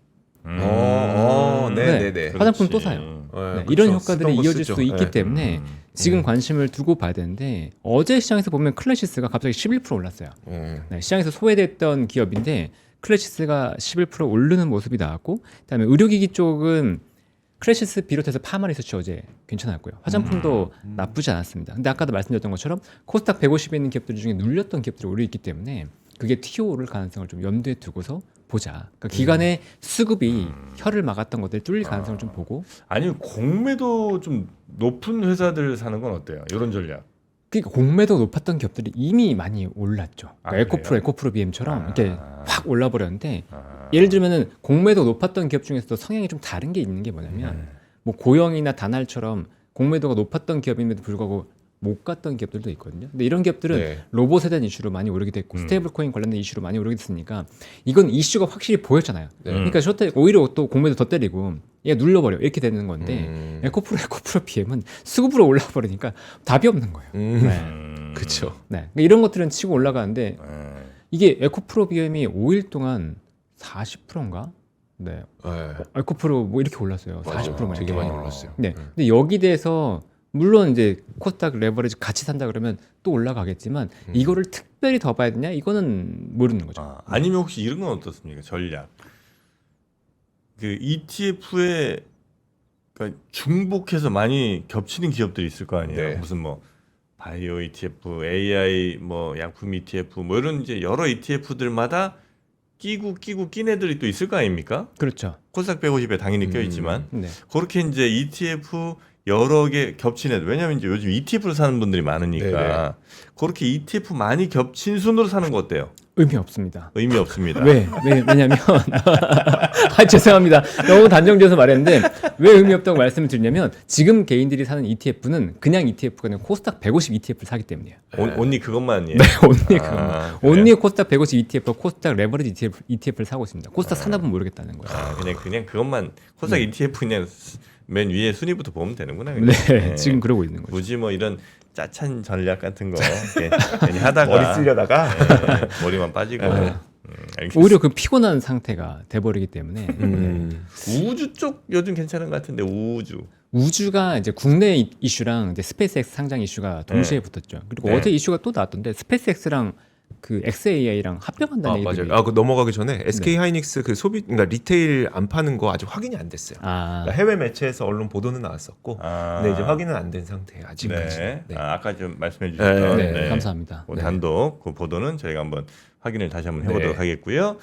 네네네. 화장품 또 사요. 네, 이런 효과들이 이어질 수 있기 때문에 지금 관심을 두고 봐야 되는데 어제 시장에서 보면 클래시스가 갑자기 11% 올랐어요. 네, 시장에서 소외됐던 기업인데 클래시스가 11% 오르는 모습이 나왔고 그다음에 의료기기 쪽은 클래시스 비롯해서 파마 리서치 어제 괜찮았고요. 화장품도 나쁘지 않았습니다. 근데 아까도 말씀드렸던 것처럼 코스닥 150에 있는 기업들 중에 눌렸던 기업들이 오르 있기 때문에 그게 TO 오를 가능성을 좀 염두에 두고서 보자. 그러니까 기간에 수급이 혀를 막았던 것들 뚫릴 가능성을 좀 보고. 아니면 공매도 좀 높은 회사들 사는 건 어때요? 이런 전략. 그러니까 공매도 높았던 기업들이 이미 많이 올랐죠. 그러니까 에코프로 BM처럼 이렇게 확 올라버렸는데 예를 들면은 공매도 높았던 기업 중에서도 성향이 좀 다른 게 있는 게 뭐냐면 뭐 고영이나 다날처럼 공매도가 높았던 기업임에도 불구하고 못 갔던 기업들도 있거든요. 근데 이런 기업들은 로봇에 대한 이슈로 많이 오르게 됐고 스테이블 코인 관련된 이슈로 많이 오르게 됐으니까 이건 이슈가 확실히 보였잖아요. 그러니까 쇼트 오히려 또 공매도 더 때리고 얘가 눌러버려 이렇게 되는 건데 에코프로 BM은 수급으로 올라버리니까 답이 없는 거예요. 그렇죠. 네. 그러니까 이런 것들은 치고 올라가는데 이게 에코프로 BM이 5일 동안 40%인가? 네. 에코프로 뭐 이렇게 올랐어요. 40%만 되게 많이 올랐어요. 네. 근데 여기 대해서 물론 이제 코스닥 레버리지 같이 산다 그러면 또 올라가겠지만 이거를 특별히 더 봐야 되냐? 이거는 모르는 거죠. 아니면 혹시 이런 건 어떻습니까? 전략. 그 ETF에 그러니까 중복해서 많이 겹치는 기업들이 있을 거 아니에요. 네. 무슨 뭐 바이오 ETF, AI 뭐 약품 ETF 뭐 이런 이제 여러 ETF들마다 낀 애들이 또 있을 거 아닙니까? 그렇죠. 코스닥 150에 당연히 껴있지만 네. 그렇게 이제 ETF 여러 개 겹친 애들 왜냐하면 이제 요즘 ETF를 사는 분들이 많으니까 네네. 그렇게 ETF 많이 겹친 순으로 사는 거 어때요? 의미 없습니다. 의미 없습니다. 왜냐면 죄송합니다. 너무 단정지어서 말했는데 왜 의미 없다고 말씀을 드리냐면 지금 개인들이 사는 ETF는 그냥 ETF가 아니라 코스닥 150 ETF를 사기 때문이에요. 온리 그것만이에요. 네, 온리 그래요? 코스닥 150 ETF와 코스닥 레버리지 ETF를 사고 있습니다. 코스닥 사나 보면 모르겠다는 거예요. 그냥 그것만 코스닥 ETF 그냥 맨 위에 순위부터 보면 되는구나. 그냥. 네, 지금 그러고 있는 거죠. 굳이 뭐 이런 짜찬 전략 같은 거 괜히 하다가 머리 쓰려다가 머리만 빠지고 알겠습니다. 오히려 그 피곤한 상태가 돼버리기 때문에 우주 쪽 요즘 괜찮은 것 같은데 우주가 이제 국내 이슈랑 이제 스페이스X 상장 이슈가 동시에 붙었죠. 그리고 어제 이슈가 또 나왔던데 스페이스X랑 그 XAI랑 합병한다는 얘기들이. 맞아요. 그 넘어가기 전에 SK 하이닉스 그 그러니까 리테일 안 파는 거 아직 확인이 안 됐어요. 그러니까 해외 매체에서 언론 보도는 나왔었고, 근데 이제 확인은 안 된 상태예요. 아직까지. 네. 네. 아까 좀 말씀해 주셨던 네, 감사합니다. 그 단독 그 보도는 저희가 한번 확인을 다시 한번 해보도록 네. 하겠고요.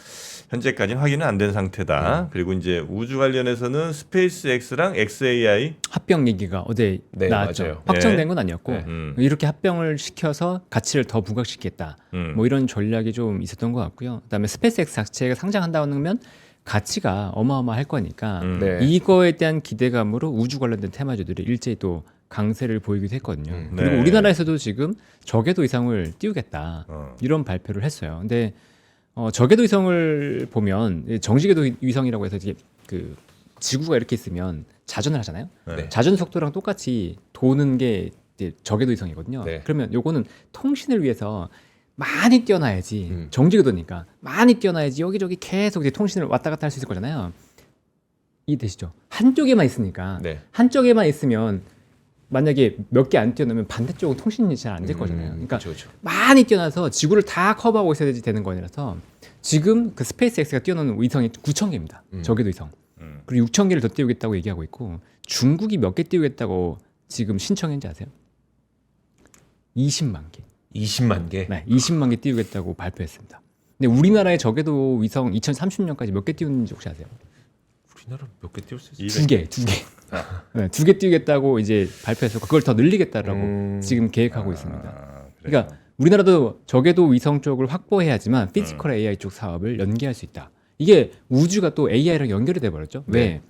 현재까지는 확인은 안 된 상태다. 그리고 이제 우주 관련해서는 스페이스X랑 XAI 합병 얘기가 어제 네, 나왔죠. 맞아요. 확정된 건 아니었고 네. 이렇게 합병을 시켜서 가치를 더 부각시키겠다. 뭐 이런 전략이 좀 있었던 것 같고요. 그다음에 스페이스X 자체가 상장한다면 가치가 어마어마할 거니까 네. 이거에 대한 기대감으로 우주 관련된 테마주들이 일제히 또 강세를 보이기도 했거든요. 그리고 네. 우리나라에서도 지금 저궤도 위성을 띄우겠다 이런 발표를 했어요. 근데 저궤도 위성을 보면 정지궤도 위성이라고 해서 이제 그 지구가 이렇게 있으면 자전을 하잖아요. 네. 자전 속도랑 똑같이 도는 게 이제 저궤도 위성이거든요. 네. 그러면 요거는 통신을 위해서 많이 뛰어나야지 정지궤도니까 많이 뛰어나야지 여기저기 계속 이제 통신을 왔다 갔다 할 수 있을 거잖아요. 이해되시죠? 한쪽에만 있으니까 네. 한쪽에만 있으면 만약에 몇 개 안 뛰어나면 반대쪽은 통신이 잘 안 될 거잖아요. 그러니까 그렇죠. 많이 뛰어나서 지구를 다 커버하고 있어야 되는 거라서 지금 그 스페이스X가 뛰어노는 위성이 9,000개입니다. 저궤도 위성. 그리고 6,000개를 더 띄우겠다고 얘기하고 있고 중국이 몇 개 띄우겠다고 지금 신청했는지 아세요? 20만 개. 20만 개. 네, 20만 개 띄우겠다고 발표했습니다. 근데 우리나라의 저궤도 위성 2030년까지 몇 개 띄우는지 혹시 아세요? 우리나라 몇 개 띄울 수 있어요? 2개. 네, 2개 띄우겠다고 이제 발표해서 그걸 더 늘리겠다라고 지금 계획하고 있습니다. 그러니까 우리나라도 저궤도 위성 쪽을 확보해야지만 피지컬 AI 쪽 사업을 연계할 수 있다. 이게 우주가 또 AI랑 연결이 돼 버렸죠. 왜?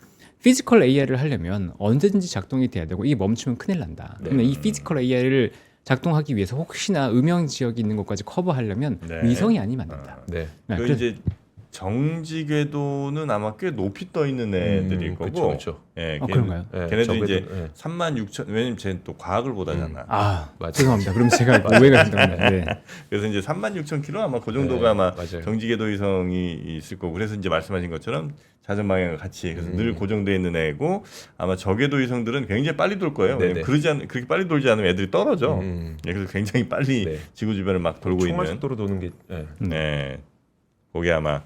피지컬 AI를 하려면 언제든지 작동이 돼야 되고 이게 멈추면 큰일 난다. 그러면 이 피지컬 AI를 작동하기 위해서 혹시나 음영 지역이 있는 것까지 커버하려면 위성이 아니면 안 된다. 네. 네, 그 이제 정지 궤도는 아마 꽤 높이 떠 있는 애들일 거고. 그렇죠. 예, 그런가요? 걔네들 이제 36,000 왜냐면 쟤는 또 과학을 보다잖아. 아, 맞아요. 죄송합니다. 그럼 제가 오해가 된답니다. 네. 그래서 이제 36,000km 아마 그 정도가 아마 맞아요. 정지 궤도 위성이 있을 거고. 그래서 이제 말씀하신 것처럼 자전 방향과 같이 그래서 늘 고정돼 있는 애고 아마 저궤도 위성들은 굉장히 빨리 돌 거예요. 왜냐면 그렇게 빨리 돌지 않으면 애들이 떨어져. 예, 그래서 굉장히 빨리 지구 주변을 막 돌고 있는. 총알 속도로 도는 게. 네. 그게 아마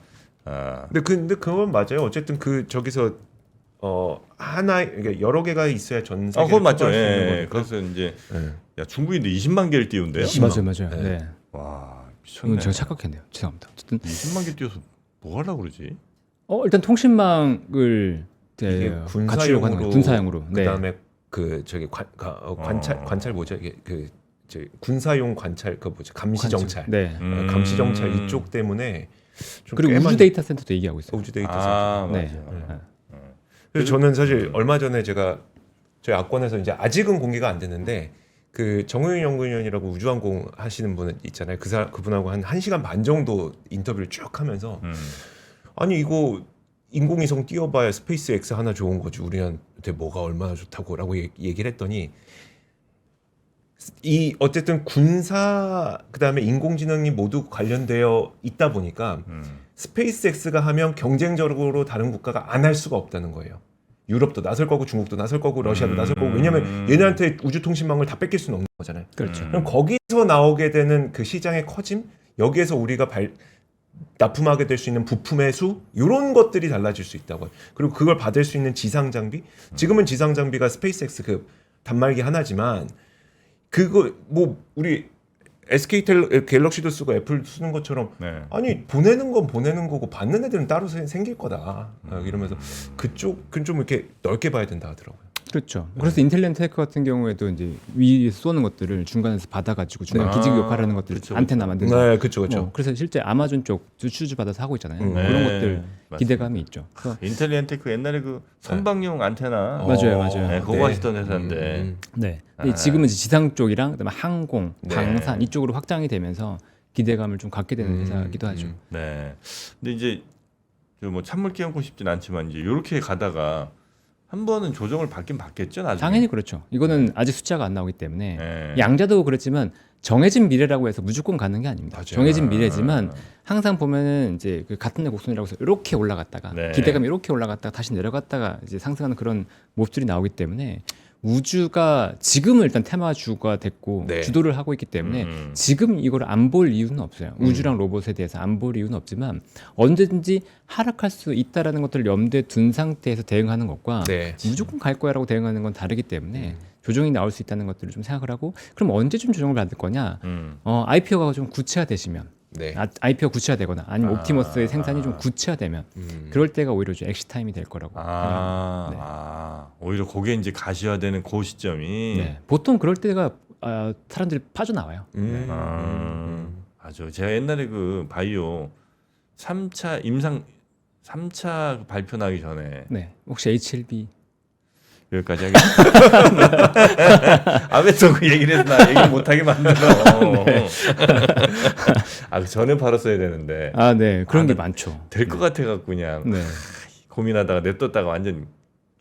근데 그건 맞아요. 어쨌든 그 저기서 하나 그러니까 여러 개가 있어야 전 세계를 그건 맞죠. 커버할 수 있는 예. 거니까. 그래서 이제 야, 중국인도 20만 개를 띄운대요. 맞아요. 네. 와, 이건 미쳤네. 제가 착각했네요. 죄송합니다. 어쨌든 20만 개 띄워서 뭐 하려고 그러지? 일단 통신망을 이게 갖추려고 하는 거예요. 군사용으로. 네. 그다음에 그 저기 관찰 뭐죠? 이게 그 군사용 관찰 그 뭐죠? 감시 정찰. 네. 감시 정찰 이쪽 때문에 좀 그리고 꽤 우주 많이- 데이터 센터도 얘기하고 있어요. 우주 데이터 아, 센터. 네. 맞아요. 그래서 저는 사실 얼마 전에 제가 저희 악관에서 이제 아직은 공개가 안 됐는데 그 정우영 연구위원이라고 우주항공 하시는 분 있잖아요. 그분하고 한 1시간 반 정도 인터뷰를 쭉 하면서 아니 이거 인공위성 띄워봐야 스페이스 X 하나 좋은 거지 우리한테 뭐가 얼마나 좋다고라고 얘기를 했더니 이 어쨌든 군사 그다음에 인공지능이 모두 관련되어 있다 보니까 스페이스 X가 하면 경쟁적으로 다른 국가가 안 할 수가 없다는 거예요. 유럽도 나설 거고 중국도 나설 거고 러시아도 나설 거고 왜냐하면 얘네한테 우주 통신망을 다 뺏길 수는 없는 거잖아요. 그렇죠. 그럼 거기서 나오게 되는 그 시장의 커짐 여기에서 우리가 납품하게 될 수 있는 부품의 수 이런 것들이 달라질 수 있다고요. 그리고 그걸 받을 수 있는 지상 장비 지금은 지상 장비가 스페이스X 그 단말기 하나지만 그거 뭐 우리 SK 갤럭시도 쓰고 애플도 쓰는 것처럼 네. 아니 보내는 건 보내는 거고 받는 애들은 따로 생길 거다 이러면서 그쪽은 좀 이렇게 넓게 봐야 된다 하더라고요. 그렇죠. 그래서 인텔리전트 테크 같은 경우에도 이제 위에서 쏘는 것들을 중간에서 받아가지고 중간 기지국 역할하는 것들 그쵸, 안테나 만드는. 네, 그렇죠. 그래서 실제 아마존 쪽 수주 받아서 하고 있잖아요. 네, 그런 것들 맞습니다. 기대감이 있죠. 그래서 인텔리전트 그 옛날에 그 선박용 안테나 맞아요. 네, 그거 하시던 회사인데 네. 근데 지금은 이제 지상 쪽이랑 그다음에 항공, 네. 방산 이쪽으로 확장이 되면서 기대감을 좀 갖게 되는 회사이기도 하죠. 네. 근데 이제 뭐 찬물 끼얹고 싶진 않지만 이제 이렇게 가다가 한 번은 조정을 받긴 받겠죠, 나중에. 당연히 그렇죠. 이거는 아직 숫자가 안 나오기 때문에 네. 양자도 그렇지만 정해진 미래라고 해서 무조건 가는 게 아닙니다. 맞아요. 정해진 미래지만 항상 보면은 이제 그 같은 내 곡선이라고 해서 이렇게 올라갔다가 네. 기대감이 이렇게 올라갔다가 다시 내려갔다가 이제 상승하는 그런 모습들이 나오기 때문에 우주가 지금은 일단 테마주가 됐고 네. 주도를 하고 있기 때문에 지금 이걸 안 볼 이유는 없어요. 우주랑 로봇에 대해서 안 볼 이유는 없지만 언제든지 하락할 수 있다라는 것들을 염두에 둔 상태에서 대응하는 것과 네. 무조건 갈 거야라고 대응하는 건 다르기 때문에 조정이 나올 수 있다는 것들을 좀 생각을 하고 그럼 언제쯤 조정을 받을 거냐? IPO가 좀 구체화되시면 네. IPO가 구체화되거나 아니면 옵티머스의 생산이 좀 구체화되면 그럴 때가 오히려 좀 엑시 타임이 될 거라고. 오히려 그게 이제 가시화되는 그 시점이. 네. 보통 그럴 때가 사람들이 빠져나와요. 맞아. 제가 옛날에 그 바이오 3차 발표 나기 전에. 네. 혹시 HLB 여기까지 하겠습니다. 왜 또 그 얘기를 해서 나 얘기 못하게 만들어. 네. 그 전에 팔았어야 되는데. 네. 그런 게 많죠. 될 것 같아갖고 그냥 네. 고민하다가 냅뒀다가 완전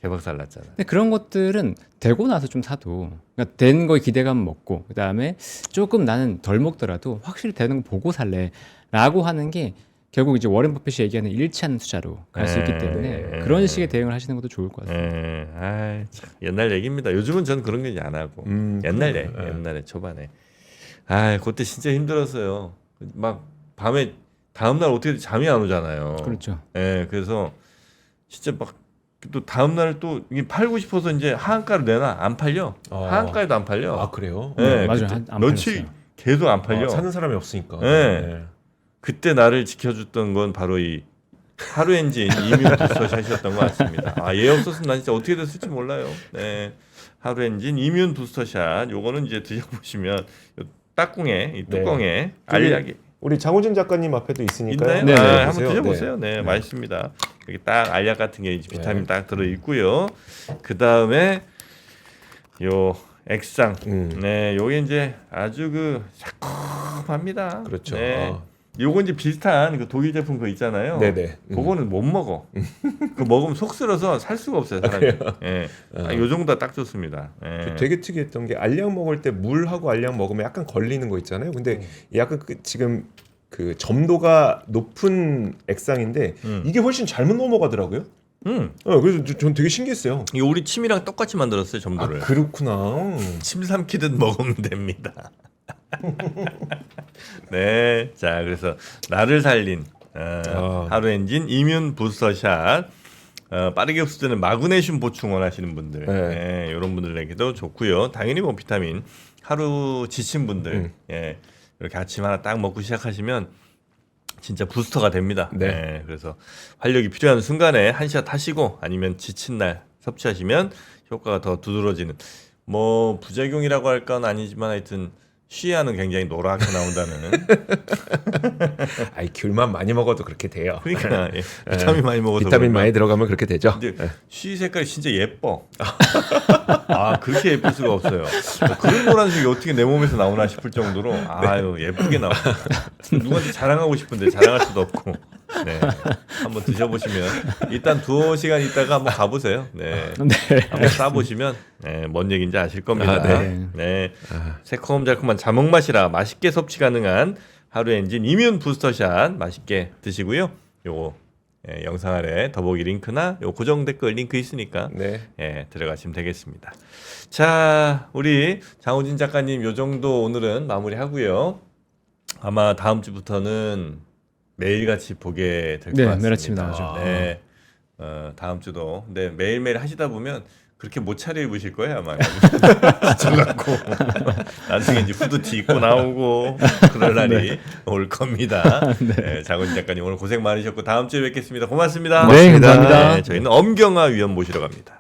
개박살 났잖아. 근데 그런 것들은 되고 나서 좀 사도, 그러니까 된 거에 기대감 먹고 그 다음에 조금 나는 덜 먹더라도 확실히 되는 거 보고 살래라고 하는 게 결국 이제 워렌 버핏이 얘기하는 일치하는 투자로 갈 수 있기 때문에 그런 식의 대응을 하시는 것도 좋을 것 같습니다. 참, 옛날 얘기입니다. 요즘은 전 그런 게 안 하고 옛날에 초반에 그때 진짜 힘들었어요. 막 밤에 다음날 어떻게 잠이 안 오잖아요. 그렇죠. 그래서 진짜 막 또 다음날 또 이게 팔고 싶어서 이제 하한가로 내놔 안 팔려. 하한가에도 안 팔려. 그래요? 맞아요. 며칠 계속 안 팔려. 사는 사람이 없으니까. 그때 나를 지켜줬던 건 바로 이 하루 엔진 이뮨 부스터 샷이었던 것 같습니다. 얘 없었으면 난 진짜 어떻게 됐을지 몰라요. 하루 엔진 이뮨 부스터 샷. 요거는 이제 드셔보시면 딱꿍에 이 뚜껑에 알약이 우리 장호진 작가님 앞에도 있으니까요. 있나요? 한번 드셔보세요. 맛있습니다. 여기 딱 알약 같은 게 비타민 딱 들어 있고요. 그 다음에 요 액상. 요게 이제 아주 그 새콤합니다. 그렇죠. 요거 이제 비슷한 그 독일 제품 그거 있잖아요. 네네. 그거는 못 먹어. 그 먹으면 속 쓸어서 살 수가 없어요, 사람이. 요 정도가 딱 좋습니다. 되게 특이했던 게 알약 먹을 때 물하고 알약 먹으면 약간 걸리는 거 있잖아요. 근데 약간 지금 그 점도가 높은 액상인데 이게 훨씬 잘못 넘어가더라고요. 그래서 전 되게 신기했어요. 이거 우리 침이랑 똑같이 만들었어요, 점도를. 그렇구나. 침 삼키듯 먹으면 됩니다. 자 그래서 나를 살린 하루 엔진 이뮨 부스터샷. 빠르게 흡수되는 마그네슘 보충 원하시는 분들, 이런 분들에게도 좋고요. 당연히 뭐 비타민 하루 지친 분들, 이렇게 아침 하나 딱 먹고 시작하시면 진짜 부스터가 됩니다. 그래서 활력이 필요한 순간에 한 샷 하시고 아니면 지친 날 섭취하시면 효과가 더 두드러지는, 뭐 부작용이라고 할 건 아니지만 하여튼 시야는 굉장히 노랗게 나온다는. 귤만 많이 먹어도 그렇게 돼요. 그러니까 비타민 많이 먹어도 비타민 많이 들어가면 그렇게 되죠. 근데 시 색깔이 진짜 예뻐. 그렇게 예쁠 수가 없어요. 그런 노란색이 어떻게 내 몸에서 나오나 싶을 정도로 예쁘게 나옵니다. 누구한테 자랑하고 싶은데 자랑할 수도 없고. 한번 드셔보시면 일단 2시간 있다가 한번 가보세요. 한번 싸보시면 뭔 얘기인지 아실 겁니다. 새콤달콤한 자몽맛이라 맛있게 섭취 가능한 하루 엔진 이뮨 부스터샷 맛있게 드시고요. 요거 영상 아래 더보기 링크나 요 고정 댓글 링크 있으니까 들어가시면 되겠습니다. 자, 우리 장호진 작가님 요 정도 오늘은 마무리하고요. 아마 다음 주부터는 매일같이 보게 될 것 같습니다. 매일 아침에 나오죠. 다음 주도. 근데 매일매일 하시다 보면 그렇게 못 차려입으실 거예요 아마. 지쳐갖고 나중에 이제 후드티 입고 나오고 그럴 날이 올 겁니다. 장호진 작가님 오늘 고생 많으셨고 다음 주에 뵙겠습니다. 고맙습니다. 네, 감사합니다. 저희는 엄경화 위원 모시러 갑니다.